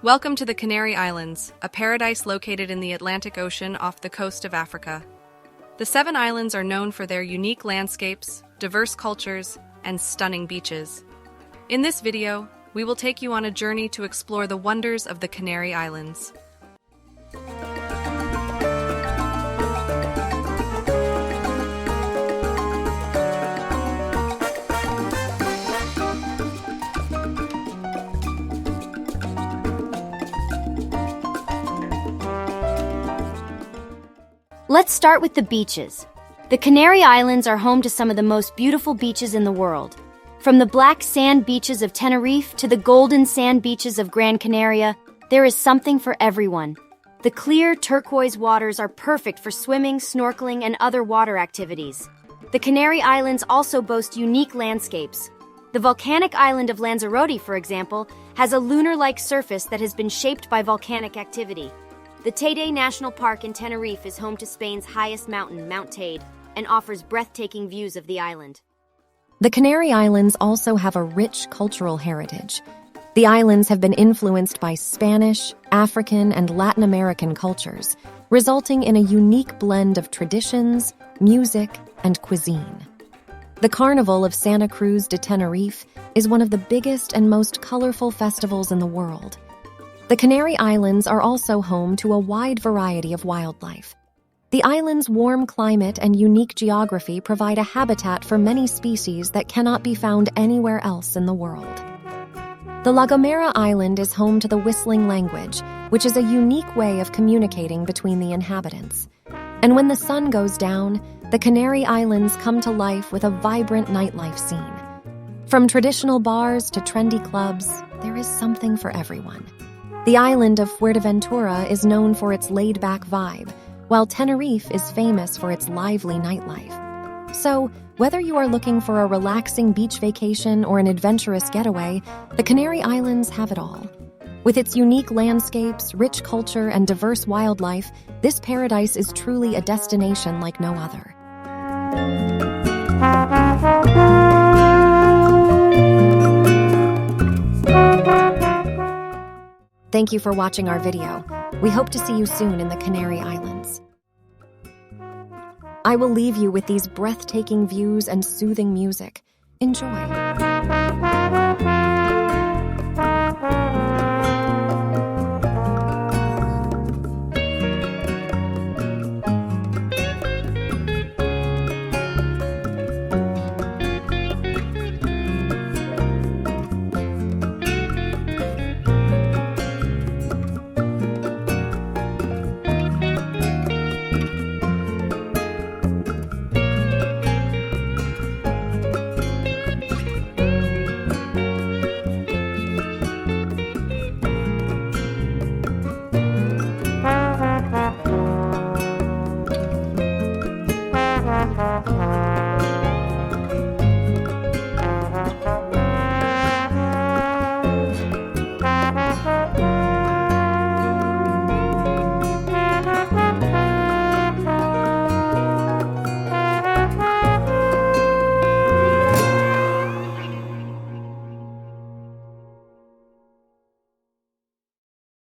Welcome to the Canary Islands, a paradise located in the Atlantic Ocean off the coast of Africa. The 7 islands are known for their unique landscapes, diverse cultures, and stunning beaches. In this video, we will take you on a journey to explore the wonders of the Canary Islands. Let's start with the beaches. The Canary Islands are home to some of the most beautiful beaches in the world. From the black sand beaches of Tenerife to the golden sand beaches of Gran Canaria, there is something for everyone. The clear turquoise waters are perfect for swimming, snorkeling, and other water activities. The Canary Islands also boast unique landscapes. The volcanic island of Lanzarote, for example, has a lunar-like surface that has been shaped by volcanic activity. The Teide National Park in Tenerife is home to Spain's highest mountain, Mount Teide, and offers breathtaking views of the island. The Canary Islands also have a rich cultural heritage. The islands have been influenced by Spanish, African, and Latin American cultures, resulting in a unique blend of traditions, music, and cuisine. The Carnival of Santa Cruz de Tenerife is one of the biggest and most colorful festivals in the world. The Canary Islands are also home to a wide variety of wildlife. The island's warm climate and unique geography provide a habitat for many species that cannot be found anywhere else in the world. The La Gomera Island is home to the whistling language, which is a unique way of communicating between the inhabitants. And when the sun goes down, the Canary Islands come to life with a vibrant nightlife scene. From traditional bars to trendy clubs, there is something for everyone. The island of Fuerteventura is known for its laid-back vibe, while Tenerife is famous for its lively nightlife. So, whether you are looking for a relaxing beach vacation or an adventurous getaway, the Canary Islands have it all. With its unique landscapes, rich culture, and diverse wildlife, this paradise is truly a destination like no other. Thank you for watching our video. We hope to see you soon in the Canary Islands. I will leave you with these breathtaking views and soothing music. Enjoy.